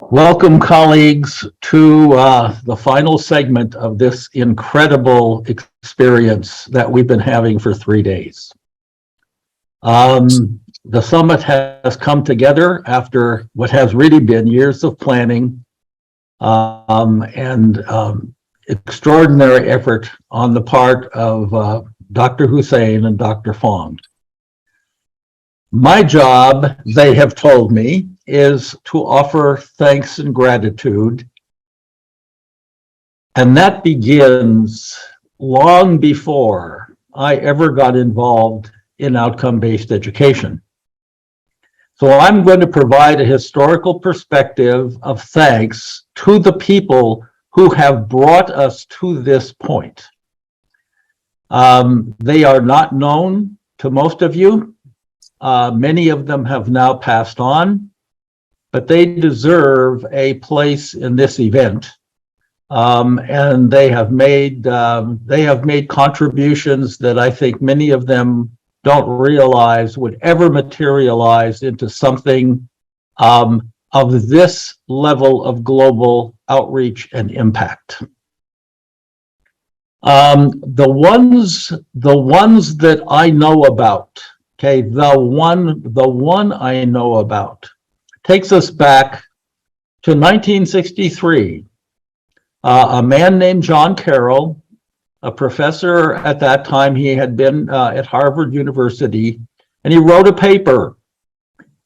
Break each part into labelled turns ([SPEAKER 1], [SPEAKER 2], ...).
[SPEAKER 1] Welcome, colleagues, to the final segment of this incredible experience that we've been having for 3 days. The summit has come together after what has really been years of planning and extraordinary effort on the part of Dr. Hussain and Dr. Fong. My job, they have told me, is to offer thanks and gratitude. And that begins long before I ever got involved in outcome-based education. So I'm going to provide a historical perspective of thanks to the people who have brought us to this point. They are not known to most of you. Many of them have now passed on, but they deserve a place in this event. And they have made contributions that I think many of them don't realize would ever materialize into something of this level of global outreach and impact. The ones that I know about, okay, the one I know about takes us back to 1963. A man named John Carroll, a professor at that time, he had been at Harvard University, and he wrote a paper.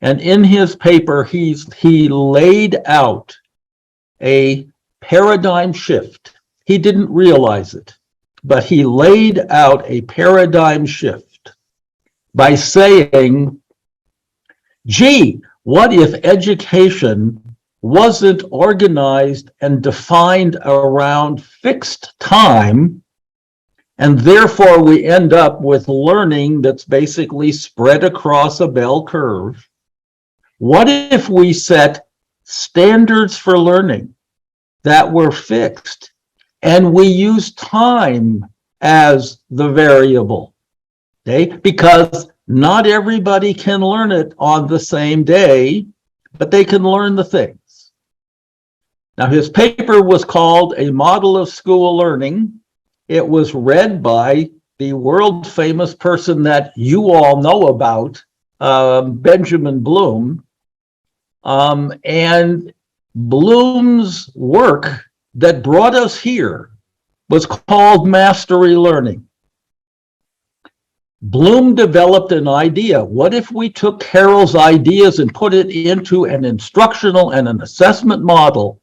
[SPEAKER 1] And in his paper, he laid out a paradigm shift. He didn't realize it, but he laid out a paradigm shift by saying, gee, what if education wasn't organized and defined around fixed time, and therefore we end up with learning that's basically spread across a bell curve? What if we set standards for learning that were fixed and we use time as the variable? Okay? Because not everybody can learn it on the same day, but they can learn the things. Now, his paper was called A Model of School Learning. It was read by the world famous person that you all know about, Benjamin Bloom. And Bloom's work that brought us here was called Mastery Learning. Bloom developed an idea. What if we took Carroll's ideas and put it into an instructional and an assessment model,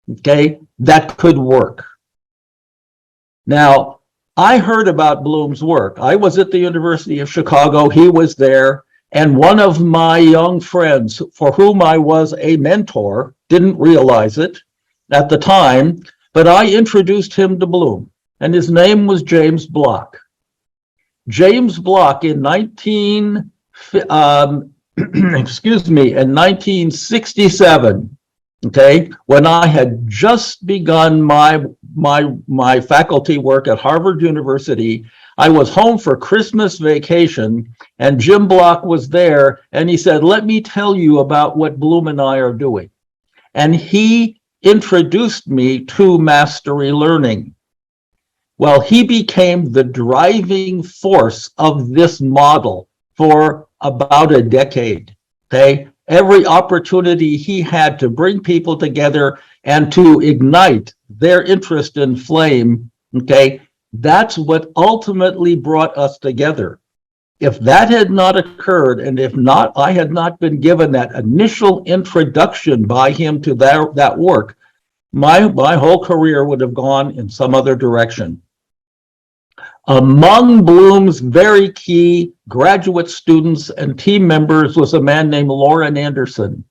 [SPEAKER 1] okay, that could work? Now, I heard about Bloom's work. I was at the University of Chicago. He was there. And one of my young friends, for whom I was a mentor, didn't realize it at the time, but I introduced him to Bloom, and his name was James Block. James Block in 1967, okay, when I had just begun my faculty work at Harvard University, I was home for Christmas vacation, and Jim Block was there, and he said, let me tell you about what Bloom and I are doing. And he introduced me to Mastery Learning. Well, he became the driving force of this model for about a decade, okay? Every opportunity he had to bring people together and to ignite their interest in flame, okay? That's what ultimately brought us together. If that had not occurred, and if not, I had not been given that initial introduction by him to that work, my whole career would have gone in some other direction. Among Bloom's very key graduate students and team members was a man named Loren Anderson.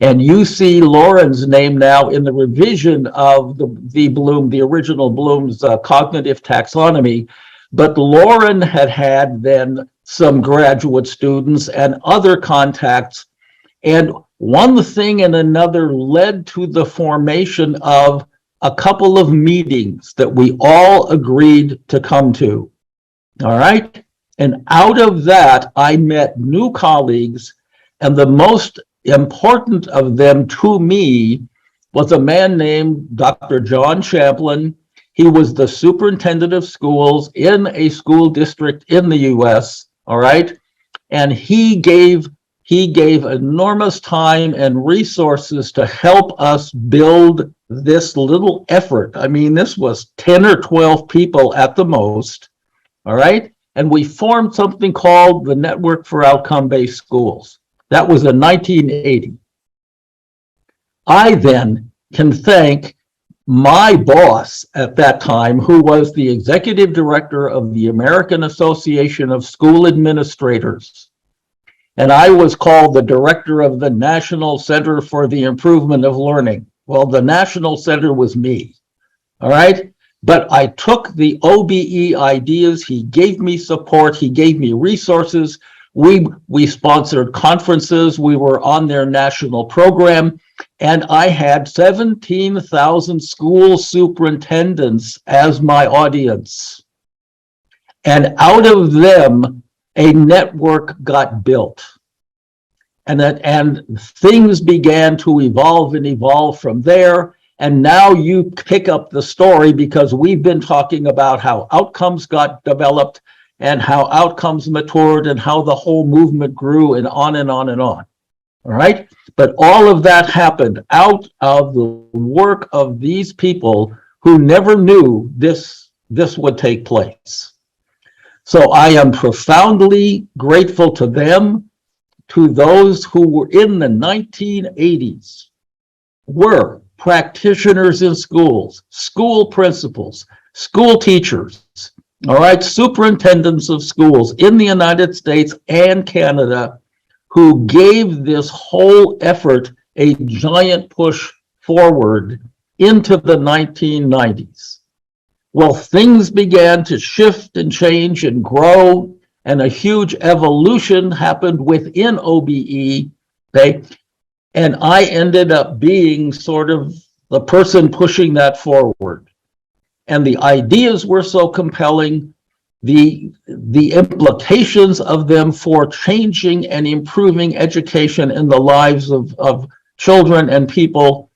[SPEAKER 1] And you see Loren's name now in the revision of the original Bloom's cognitive taxonomy. But Loren had then some graduate students and other contacts. And one thing and another led to the formation of a couple of meetings that we all agreed to come to. All right. And out of that, I met new colleagues. And the most important of them to me was a man named Dr. John Champlin. He was the superintendent of schools in a school district in the US, all right? And he gave enormous time and resources to help us build this little effort. I mean, this was 10 or 12 people at the most, all right? And we formed something called the Network for Outcome-Based Schools. That was in 1980. I then can thank my boss at that time, who was the executive director of the American Association of School Administrators. And I was called the director of the National Center for the Improvement of Learning. Well, the National Center was me, all right? But I took the OBE ideas, he gave me support, he gave me resources. We sponsored conferences, we were on their national program, and I had 17,000 school superintendents as my audience. And out of them, a network got built. And things began to evolve and evolve from there. And now you pick up the story, because we've been talking about how outcomes got developed and how outcomes matured and how the whole movement grew, and on and on and on. All right. But all of that happened out of the work of these people who never knew this would take place. So I am profoundly grateful to them, to those who were in the 1980s, were practitioners in schools, school principals, school teachers, all right, superintendents of schools in the United States and Canada, who gave this whole effort a giant push forward into the 1990s. Well, things began to shift and change and grow, and a huge evolution happened within OBE. Okay? And I ended up being sort of the person pushing that forward. And the ideas were so compelling, the implications of them for changing and improving education in the lives of children and people,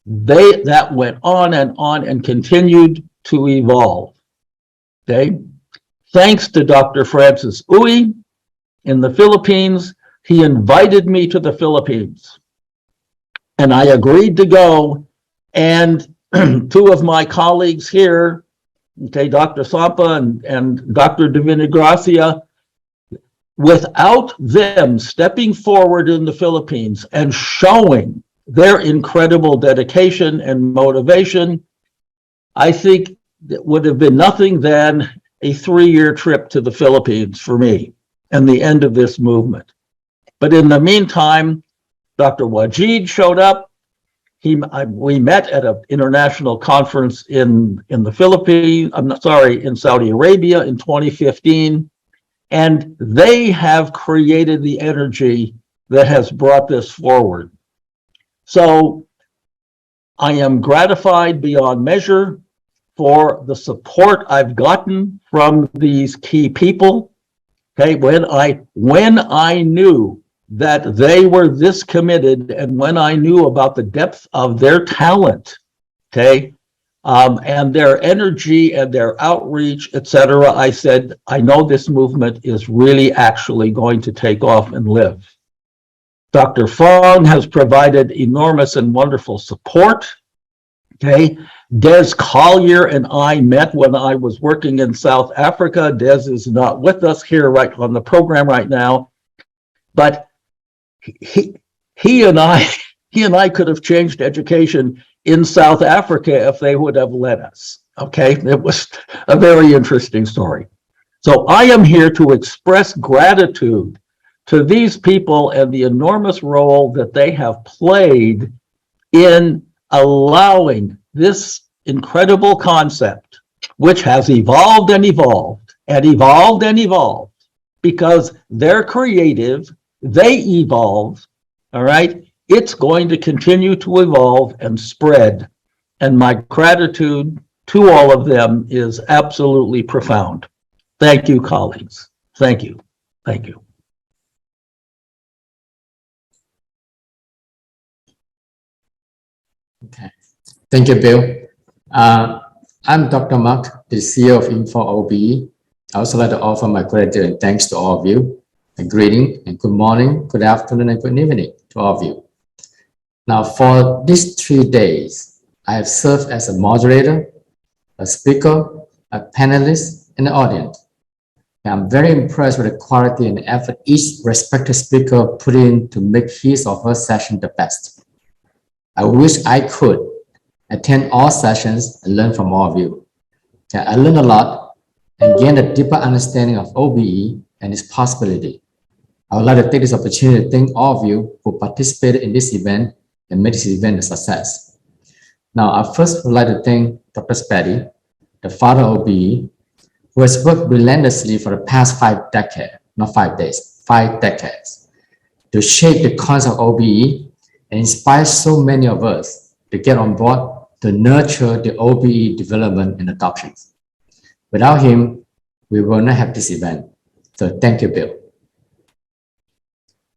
[SPEAKER 1] that went on and continued to evolve. Okay? Thanks to Dr. Francis Uy in the Philippines, he invited me to the Philippines. And I agreed to go. And two of my colleagues here, okay, Dr. Sampa and Dr. Divinagracia, without them stepping forward in the Philippines and showing their incredible dedication and motivation, I think it would have been nothing than a 3-year trip to the Philippines for me and the end of this movement. But in the meantime, Dr. Wajid showed up. We met at an international conference in the Philippines, in Saudi Arabia in 2015. And they have created the energy that has brought this forward. So I am gratified beyond measure for the support I've gotten from these key people. Okay, when I knew that they were this committed, and when I knew about the depth of their talent, okay, and their energy and their outreach, etc., I said, I know this movement is really actually going to take off and live. Dr. Fong has provided enormous and wonderful support. Okay, Des Collier and I met when I was working in South Africa. Des is not with us here right on the program right now, but he and I could have changed education in South Africa if they would have let us. Okay, it was a very interesting story. So I am here to express gratitude to these people and the enormous role that they have played in allowing this incredible concept, which has evolved and evolved and evolved and evolved, because they're creative, they evolve, all right? It's going to continue to evolve and spread. And my gratitude to all of them is absolutely profound. Thank you, colleagues. Thank you. Thank you.
[SPEAKER 2] Okay. Thank you, Bill. I'm Dr. Mark, the CEO of Info OBE. I also like to offer my gratitude and thanks to all of you. A greeting and good morning, good afternoon, and good evening to all of you. Now, for these 3 days, I have served as a moderator, a speaker, a panelist, and an audience. I'm very impressed with the quality and effort each respective speaker put in to make his or her session the best. I wish I could attend all sessions and learn from all of you. I learned a lot and gained a deeper understanding of OBE and its possibility. I would like to take this opportunity to thank all of you who participated in this event and made this event a success. Now, I first would like to thank Dr. Spady, the father of OBE, who has worked relentlessly for the past 5 decades, not 5 days, 5 decades, to shape the concept of OBE and inspire so many of us to get on board to nurture the OBE development and adoptions. Without him, we will not have this event. So thank you, Bill.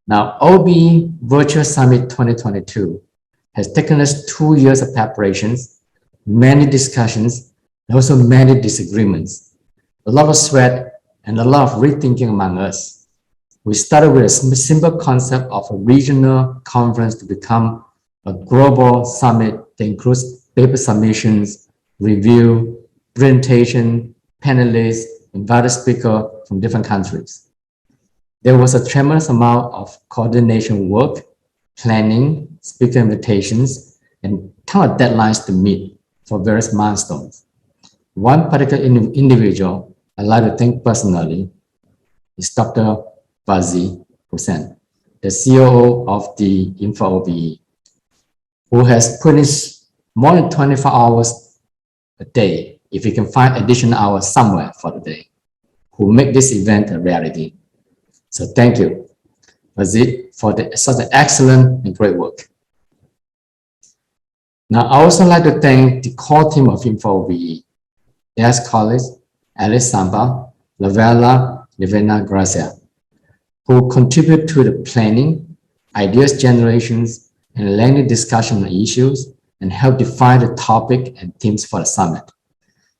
[SPEAKER 2] Now, OBE Virtual Summit 2022 has taken us 2 years of preparations, many discussions, and also many disagreements, a lot of sweat, and a lot of rethinking among us. We started with a simple concept of a regional conference to become a global summit that includes paper submissions, review, presentation, panelists, invited speakers from different countries. There was a tremendous amount of coordination work, planning, speaker invitations, and ton of deadlines to meet for various milestones. One particular individual I'd like to thank personally is Dr. Wajid, Hussain, the COO of the Info OBE, who has put in more than 24 hours a day, if he can find additional hours somewhere for the day, who make this event a reality. So thank you, Wajid, for such an excellent and great work. Now, I also like to thank the core team of Info OBE, Elias, Collier, Sampa, Lovella, Divinagracia, who contribute to the planning, ideas generations, and lengthy discussion on issues, and help define the topic and themes for the summit.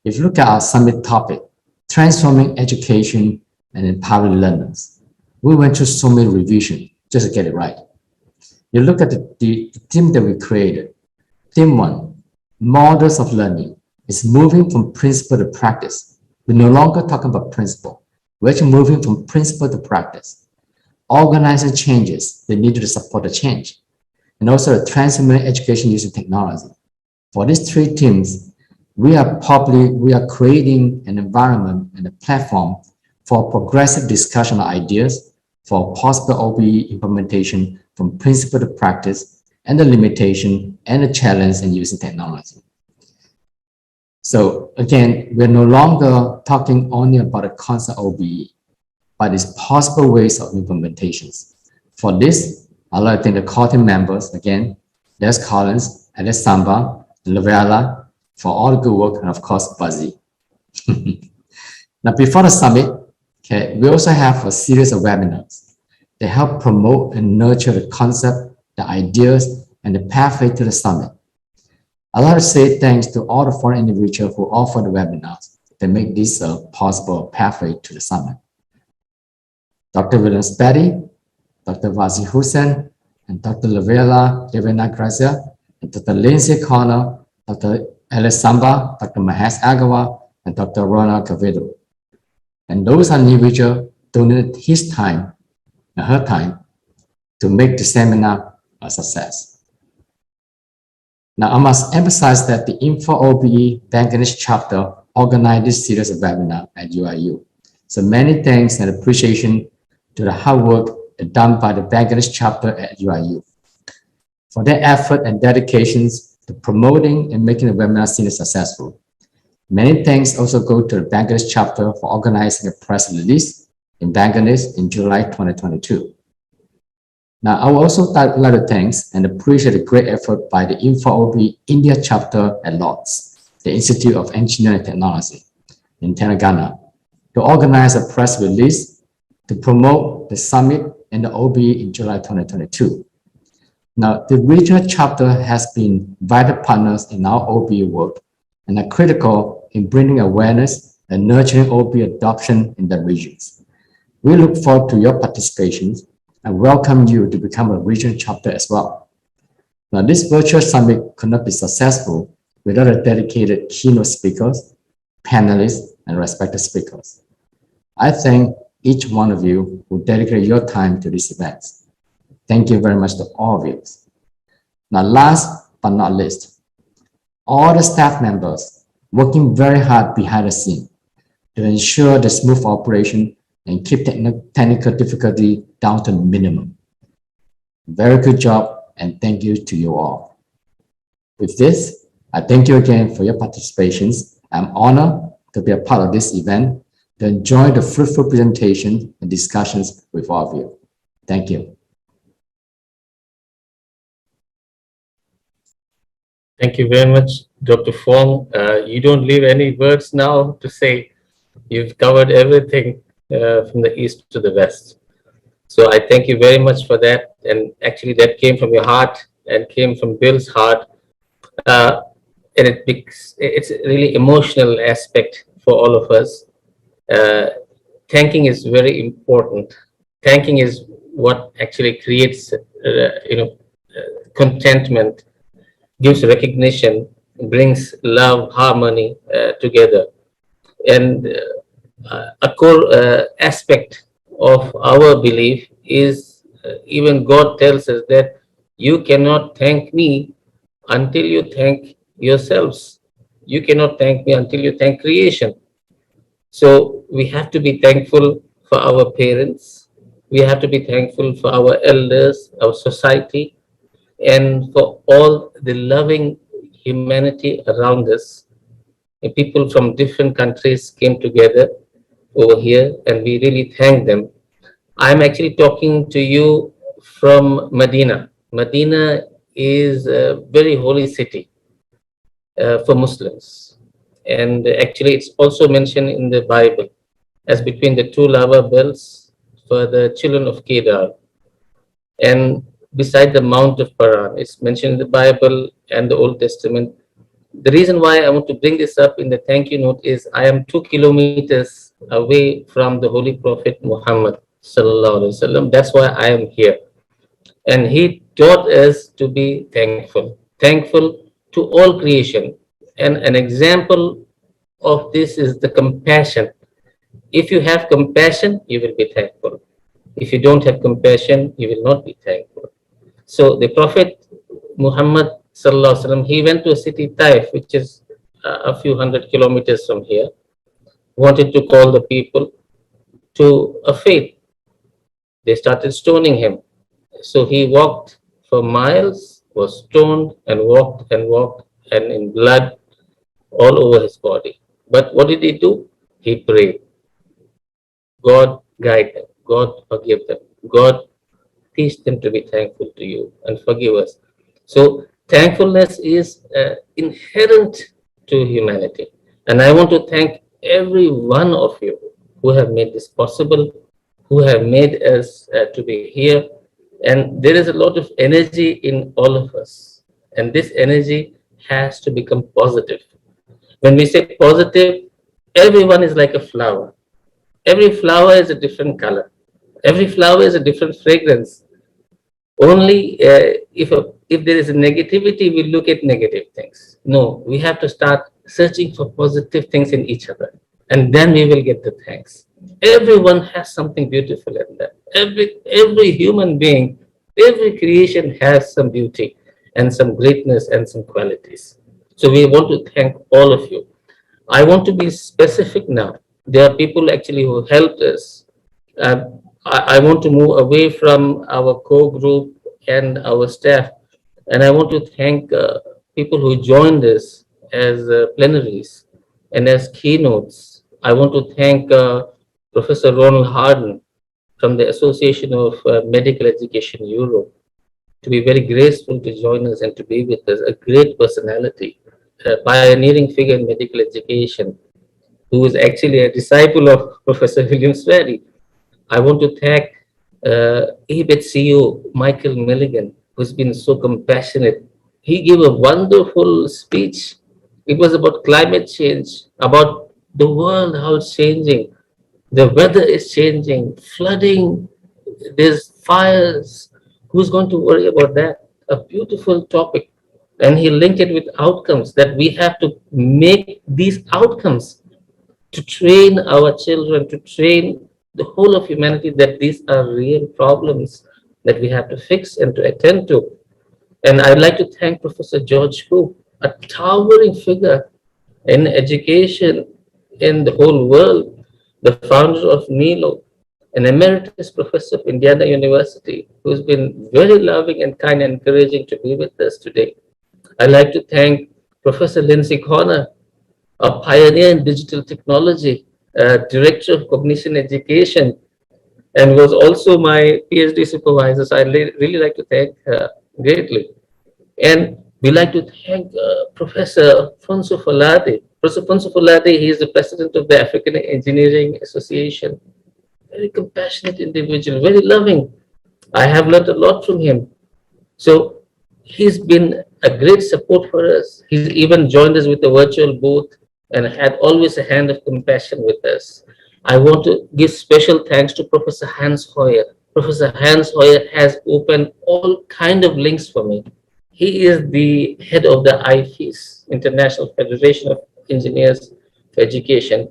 [SPEAKER 2] If you look at our summit topic, transforming education and empowering learners, we went through so many revisions just to get it right. You look at the theme that we created. Theme 1, models of learning, is moving from principle to practice. We're no longer talking about principle. We're actually moving from principle to practice. Organizing changes that needed to support the change. And also the transforming education using technology. For these 3 themes, we are creating an environment and a platform for progressive discussion of ideas for possible OBE implementation from principle to practice, and the limitation and the challenge in using technology. So again, we're no longer talking only about the concept of OBE, but its possible ways of implementations. For this, I'd like to thank the core team members again, Elias Collins, Elias Sampa, Lovella, for all the good work, and of course, Buzzy. Now, before the summit, we also have a series of webinars that help promote and nurture the concept, the ideas, and the pathway to the summit. I'd like to say thanks to all the foreign individuals who offer the webinars that make this a possible pathway to the summit. Dr. William Spady, Dr. Wajid Hussain, and Dr. Lovella, Divinagracia, and Dr. Lindsay Connor, Dr. Elias Sampa, Dr. Mahesh Agawa, and Dr. Rona Cavedo. And those are individuals donated his time and her time to make the seminar a success. Now, I must emphasize that the Info OBE Bangladesh chapter organized this series of webinars at UIU. So many thanks and appreciation to the hard work done by the Bangladesh chapter at UIU for their effort and dedications to promoting and making the webinar series successful. Many thanks also go to the Bangladesh chapter for organizing a press release in Bangladesh in July 2022. Now, I would also like to thank and appreciate the great effort by the Info OBE India chapter at Lords, the Institute of Engineering and Technology in Telangana, to organize a press release to promote the summit and the OBE in July 2022. Now, the regional chapter has been vital partners in our OB work and are critical in bringing awareness and nurturing OB adoption in the regions. We look forward to your participation and welcome you to become a regional chapter as well. Now, this virtual summit could not be successful without a dedicated keynote speakers, panelists, and respected speakers. I thank each one of you who dedicated your time to this event. Thank you very much to all of you. Now, last but not least, all the staff members working very hard behind the scene to ensure the smooth operation and keep technical difficulty down to minimum. Very good job, and thank you to you all. With this, I thank you again for your participations. I'm honored to be a part of this event, to enjoy the fruitful presentation and discussions with all of you. Thank you.
[SPEAKER 3] Thank you very much, Dr. Fong. You don't leave any words now to say. You've covered everything from the east to the west. So I thank you very much for that. And actually that came from your heart and came from Bill's heart. And it's a really emotional aspect for all of us. Thanking is very important. Thanking is what actually creates, contentment, gives recognition, brings love, harmony together. And a core aspect of our belief is even God tells us that you cannot thank me until you thank yourselves. You cannot thank me until you thank creation. So we have to be thankful for our parents. We have to be thankful for our elders, our society, and for all the loving humanity around us. And people from different countries came together over here, and we really thank them. I'm actually talking to you from Medina. Medina is a very holy city for Muslims. And actually, it's also mentioned in the Bible as between the two lava belts for the children of Kedar. And beside the Mount of Paran, it's mentioned in the Bible and the Old Testament. The reason why I want to bring this up in the thank you note is I am 2 kilometers away from the Holy Prophet Muhammad Sallallahu Alaihi Wasallam. That's why I am here. And he taught us to be thankful, thankful to all creation. And an example of this is the compassion. If you have compassion, you will be thankful. If you don't have compassion, you will not be thankful. So the Prophet Muhammad Sallallahu Alaihi Wasallam, he went to a city Taif, which is a few hundred kilometers from here, wanted to call the people to a faith. They started stoning him. So he walked for miles, was stoned and walked, and in blood all over his body. But what did he do? He prayed. God guide them. God forgive them. God teach them to be thankful to you and forgive us. So thankfulness is inherent to humanity. And I want to thank every one of you who have made this possible, who have made us to be here. And there is a lot of energy in all of us. And this energy has to become positive. When we say positive, everyone is like a flower. Every flower is a different color. Every flower is a different fragrance. Only if there is a negativity, we look at negative things. No, we have to start searching for positive things in each other. And then we will get the thanks. Everyone has something beautiful in them. Every human being, every creation has some beauty and some greatness and some qualities. So we want to thank all of you. I want to be specific now. There are people actually who helped us. I want to move away from our core group and our staff. And I want to thank people who joined us as plenaries and as keynotes. I want to thank Professor Ronald Harden from the Association of Medical Education Europe to be very graceful to join us and to be with us, a great personality, a pioneering figure in medical education, who is actually a disciple of Professor William Spady. I want to thank ABET CEO Michael Milligan who's been so compassionate. He gave a wonderful speech. It was about climate change, about the world, how it's changing. The weather is changing, flooding, there's fires. Who's going to worry about that? A beautiful topic. And he linked it with outcomes, that we have to make these outcomes to train our children, to train the whole of humanity that these are real problems that we have to fix and to attend to. And I'd like to thank Professor George Hu, a towering figure in education in the whole world, the founder of NILO, an emeritus professor of Indiana University, who's been very loving and kind and encouraging to be with us today. I'd like to thank Professor Lindsay Corner, a pioneer in digital technology, director of cognition education, and was also my PhD supervisor. So I'd really like to thank her greatly. And we like to thank Professor Fonso Falade. Professor Fonso Falade, he is the president of the African Engineering Association. Very compassionate individual, very loving. I have learned a lot from him. So he's been a great support for us. He's even joined us with a virtual booth and had always a hand of compassion with us. I want to give special thanks to Professor Hans Hoyer. Professor Hans Hoyer has opened all kind of links for me. He is the head of the IFES, International Federation of Engineers for Education.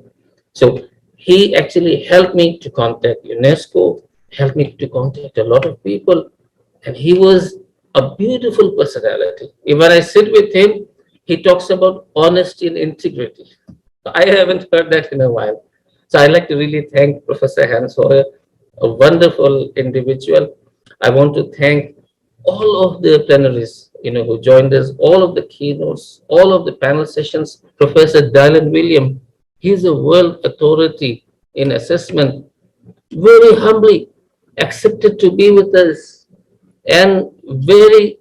[SPEAKER 3] So he actually helped me to contact UNESCO, helped me to contact a lot of people, and he was a beautiful personality. When I sit with him, he talks about honesty and integrity. I haven't heard that in a while. So I'd like to really thank Professor Hans Hoyer, a wonderful individual. I want to thank all of the plenaries, who joined us, all of the keynotes, all of the panel sessions. Professor Dylan William, he's a world authority in assessment, very humbly accepted to be with us and very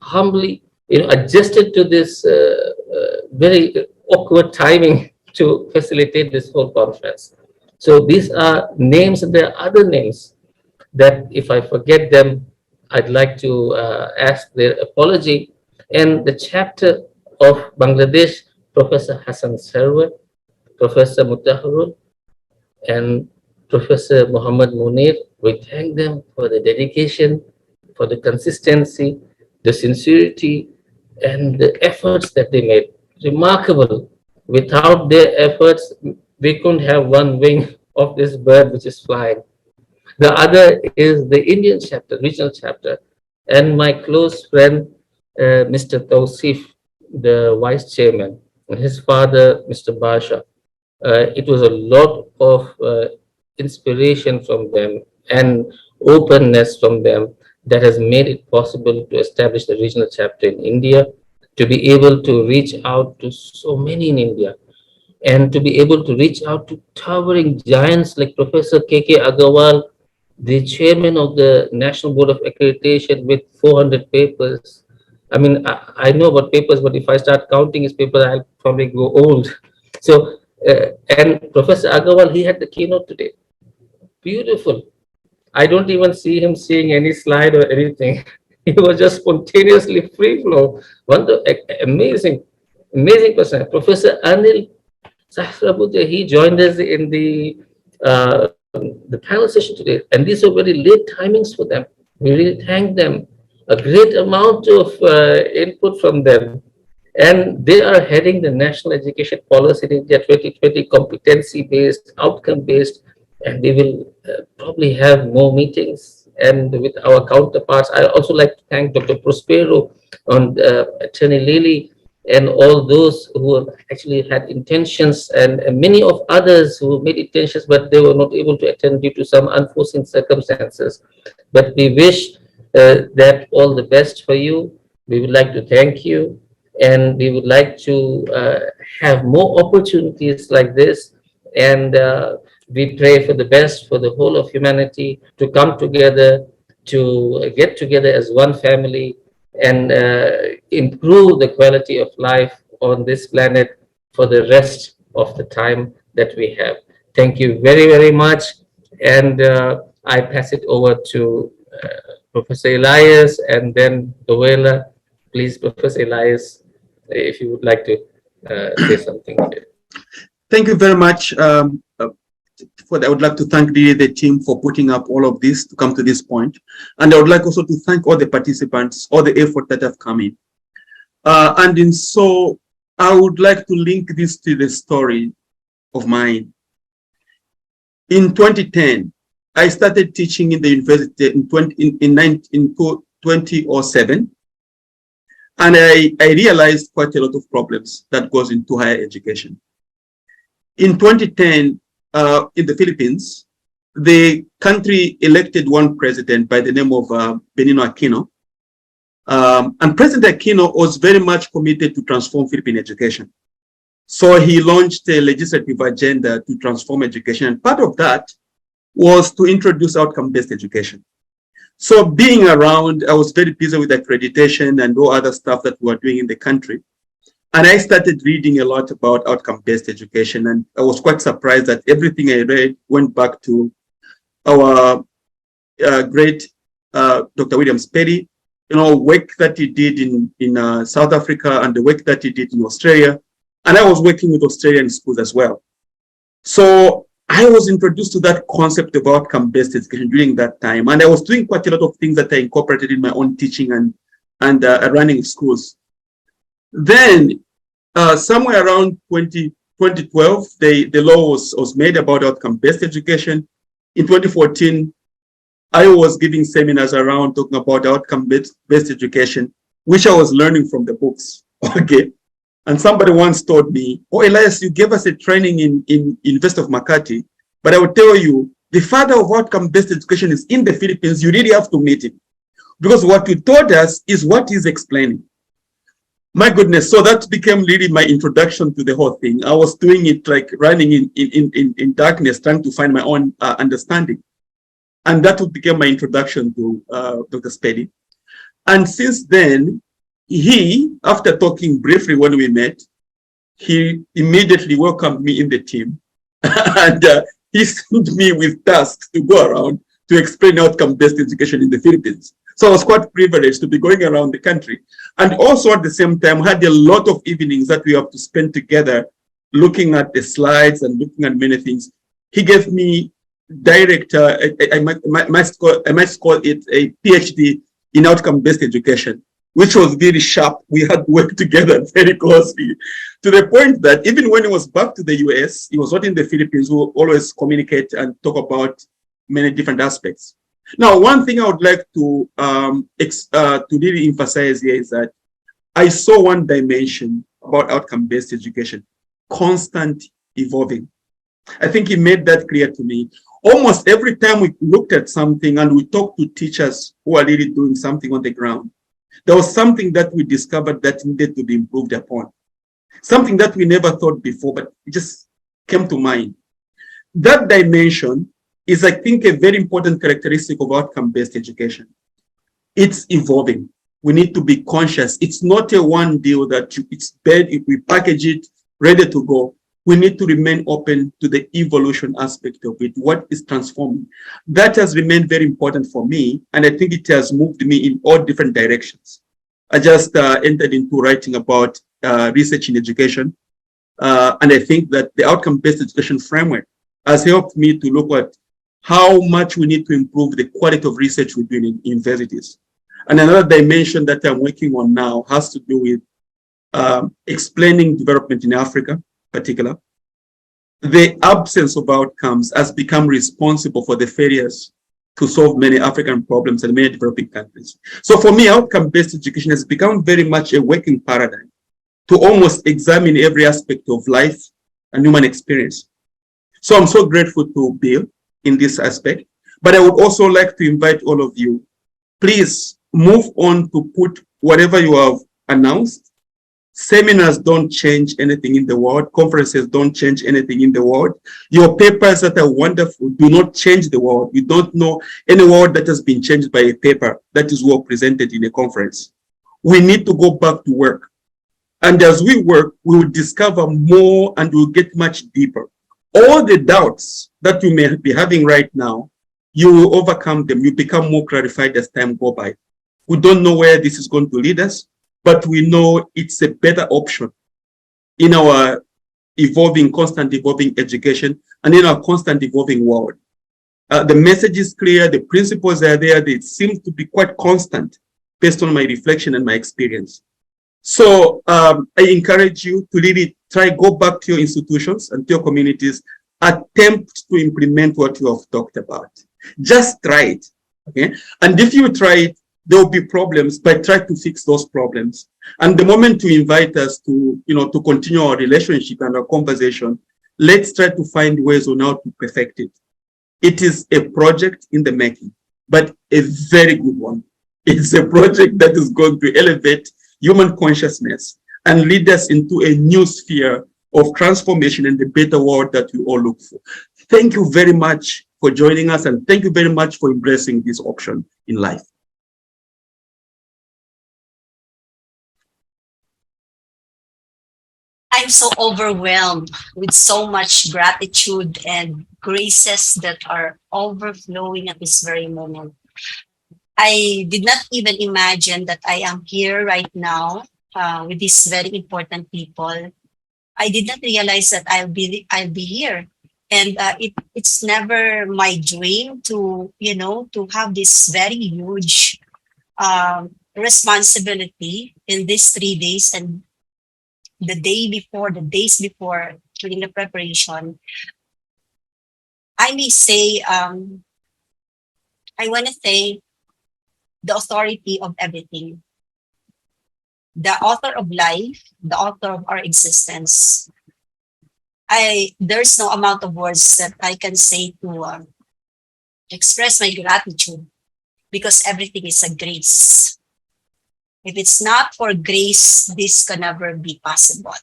[SPEAKER 3] humbly adjusted to this very awkward timing to facilitate this whole conference. So these are names, and there are other names that if I forget them, I'd like to ask their apology. And the chapter of Bangladesh, Professor Hassan Sarwar, Professor Mutaharul, and Professor Muhammad Munir, we thank them for the dedication, for the consistency, the sincerity, and the efforts that they made. Remarkable. Without their efforts, we couldn't have one wing of this bird which is flying. The other is the Indian chapter, regional chapter, and my close friend, Mr. Tausif, the vice chairman, and his father, Mr. Basha. It was a lot of inspiration from them and openness from them that has made it possible to establish the regional chapter in India, to be able to reach out to so many in India, and to be able to reach out to towering giants like Professor K.K. Agarwal, the chairman of the National Board of Accreditation with 400 papers. I mean, I know about papers, but if I start counting his papers, I'll probably go old. So, and Professor Agarwal, he had the keynote today. Beautiful. I don't even see him seeing any slide or anything. He was just spontaneously free flow. Amazing, amazing person. Professor Anil Sahasrabudhe, he joined us in the panel session today, and these are very late timings for them. We really thank them. A great amount of input from them, and they are heading the National Education Policy in India 2020, competency-based, outcome-based, and we will probably have more meetings and with our counterparts. I also like to thank Dr. Prospero and Attorney Lily and all those who actually had intentions, and many of others who made intentions, but they were not able to attend due to some unforeseen circumstances. But we wish that all the best for you. We would like to thank you, and we would like to have more opportunities like this. And we pray for the best for the whole of humanity to come together, to get together as one family, and improve the quality of life on this planet for the rest of the time that we have. Thank you very, very much. And I pass it over to Professor Elias and then Lovella. Please, Professor Elias, if you would like to say something.
[SPEAKER 4] Thank you very much. I would like to thank the team for putting up all of this to come to this point. And I would like also to thank all the participants, all the effort that have come in. So I would like to link this to the story of mine. In 2010, I started teaching in the university in 2007. And I realized quite a lot of problems that goes into higher education. In 2010, in the Philippines, the country elected one president by the name of Benigno Aquino. And President Aquino was very much committed to transform Philippine education. So he launched a legislative agenda to transform education. And part of that was to introduce outcome-based education. So being around, I was very busy with accreditation and all other stuff that we were doing in the country. And I started reading a lot about outcome-based education. And I was quite surprised that everything I read went back to our great Dr. William Spady, work that he did in South Africa and the work that he did in Australia. And I was working with Australian schools as well. So I was introduced to that concept of outcome-based education during that time. And I was doing quite a lot of things that I incorporated in my own teaching and running schools. Then somewhere around 2012, the law was made about outcome-based education. In 2014, I was giving seminars around talking about outcome-based education, which I was learning from the books. Okay. And somebody once told me, "Oh, Elias, you gave us a training in University of Makati, but I will tell you, the father of outcome-based education is in the Philippines. You really have to meet him. Because what you taught us is what he's explaining." My goodness, so that became really my introduction to the whole thing. I was doing it like running in darkness, trying to find my own understanding. And that became my introduction to Dr. Spady. And since then, after talking briefly when we met, he immediately welcomed me in the team. And he sent me with tasks to go around to explain outcome-based education in the Philippines. So I was quite privileged to be going around the country. And also at the same time, had a lot of evenings that we have to spend together looking at the slides and looking at many things. He gave me I might call it a PhD in outcome-based education, which was very sharp. We had worked together very closely to the point that even when he was back to the US, he was not in the Philippines, we would always communicate and talk about many different aspects. Now, one thing I would like to really emphasize here is that I saw one dimension about outcome-based education, constant evolving. I think he made that clear to me. Almost every time we looked at something and we talked to teachers who are really doing something on the ground, there was something that we discovered that needed to be improved upon. Something that we never thought before, but it just came to mind. That dimension is, I think, a very important characteristic of outcome-based education. It's evolving. We need to be conscious. It's not a one deal that it's bad if we package it, ready to go. We need to remain open to the evolution aspect of it, what is transforming. That has remained very important for me, and I think it has moved me in all different directions. I just entered into writing about research in education, and I think that the outcome-based education framework has helped me to look at how much we need to improve the quality of research we do in universities. And another dimension that I'm working on now has to do with explaining development in Africa, particular. The absence of outcomes has become responsible for the failures to solve many African problems and many developing countries. So for me, outcome-based education has become very much a working paradigm to almost examine every aspect of life and human experience. So I'm so grateful to Bill in this aspect, but I would also like to invite all of you, please move on to put whatever you have announced. Seminars don't change anything in the world. Conferences don't change anything in the world. Your papers that are wonderful do not change the world. You don't know any world that has been changed by a paper that is well presented in a conference. We need to go back to work. And as we work, we will discover more and we'll get much deeper. All the doubts that you may be having right now, you will overcome them. You become more clarified as time go by. We don't know where this is going to lead us, but we know it's a better option in our constant evolving education and in our constant evolving world. The message is clear, the principles are there, they seem to be quite constant based on my reflection and my experience. So I encourage you to really go back to your institutions and to your communities, attempt to implement what you have talked about. Just try it, okay? And if you try it, there will be problems, but try to fix those problems. And the moment you invite us to, to continue our relationship and our conversation, let's try to find ways on how to perfect it. It is a project in the making, but a very good one. It's a project that is going to elevate human consciousness and lead us into a new sphere of transformation and the better world that we all look for. Thank you very much for joining us, and thank you very much for embracing this option in life.
[SPEAKER 5] I'm so overwhelmed with so much gratitude and graces that are overflowing at this very moment. I did not even imagine that I am here right now with these very important people. I did not realize that I'll be here, and it's never my dream to to have this very huge responsibility in these 3 days and the days before during the preparation. I may say I want to thank the authority of everything, the author of life, the author of our existence. There's no amount of words that I can say to express my gratitude, because everything is a grace. If it's not for grace, this can never be possible.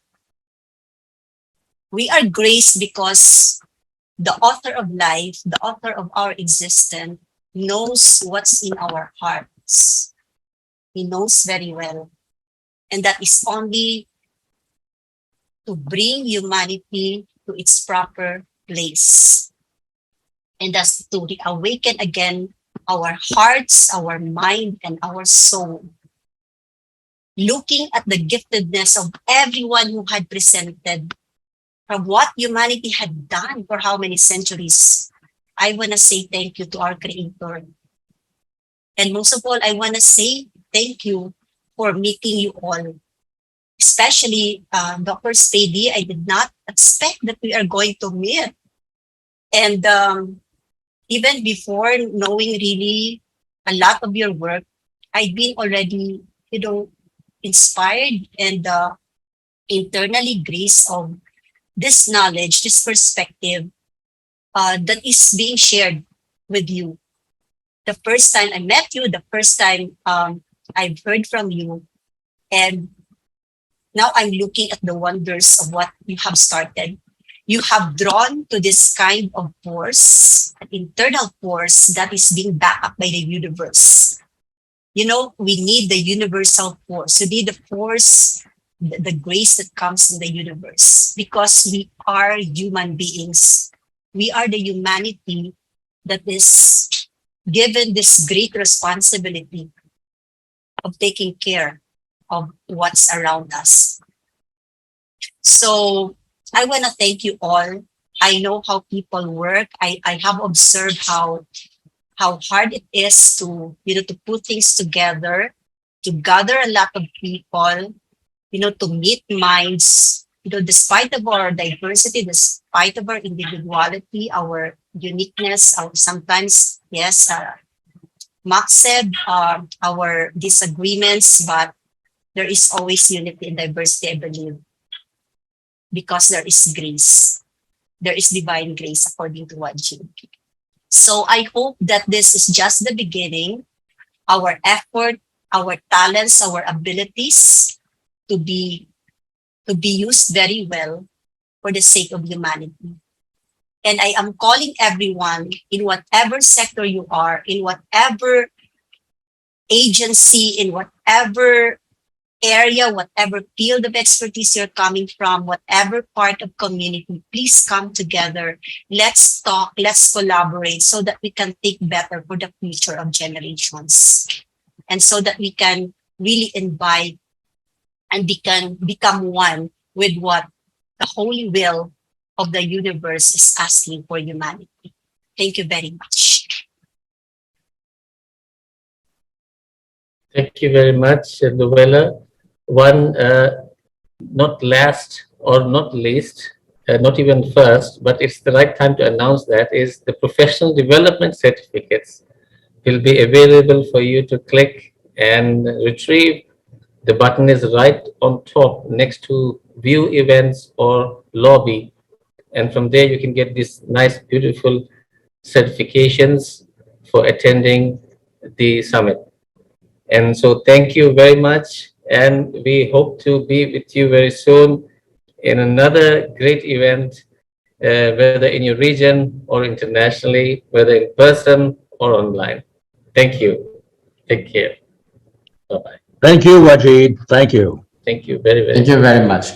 [SPEAKER 5] We are graced because the author of life, the author of our existence, knows what's in our hearts. He knows very well. And that is only to bring humanity to its proper place. And that's to reawaken again our hearts, our mind, and our soul. Looking at the giftedness of everyone who had presented from what humanity had done for how many centuries, I want to say thank you to our Creator. And most of all, I want to say thank you for meeting you all. Especially Dr. Spady, I did not expect that we are going to meet. And even before knowing really a lot of your work, I've been already, inspired and internally graced of this knowledge, this perspective that is being shared with you. The first time I met you, the first time I've heard from you, and now I'm looking at the wonders of what you have started. You have drawn to this kind of force, an internal force that is being backed up by the universe. We need the universal force. We need the force, the grace that comes from the universe, because we are human beings. We are the humanity that is given this great responsibility of taking care of what's around us. So I want to thank you all. I know how people work. I have observed how hard it is to put things together, to gather a lot of people, to meet minds, despite of our diversity, despite of our individuality, our uniqueness, our sometimes, yes, Max said, our disagreements, but there is always unity in diversity, I believe, because there is grace. There is divine grace, according to Wajid. So I hope that this is just the beginning. Our effort, our talents, our abilities to be used very well for the sake of humanity. And I am calling everyone, in whatever sector you are, in whatever agency, in whatever area, whatever field of expertise you're coming from, whatever part of community, please come together. Let's talk, let's collaborate so that we can think better for the future of generations. And so that we can really invite and become one with what the holy will of the universe is asking for humanity. Thank you very much.
[SPEAKER 3] Thank you very much, Lovella. One, not last or not least, not even first, but it's the right time to announce that, is the professional development certificates will be available for you to click and retrieve. The button is right on top next to view events or lobby. And from there you can get these nice, beautiful certifications for attending the summit. And so thank you very much. And we hope to be with you very soon in another great event, whether in your region or internationally, whether in person or online. Thank you. Take care. Bye-bye.
[SPEAKER 1] Thank you, Wajid. Thank you.
[SPEAKER 3] Thank you very, very
[SPEAKER 2] Thank
[SPEAKER 3] much.
[SPEAKER 2] you very much.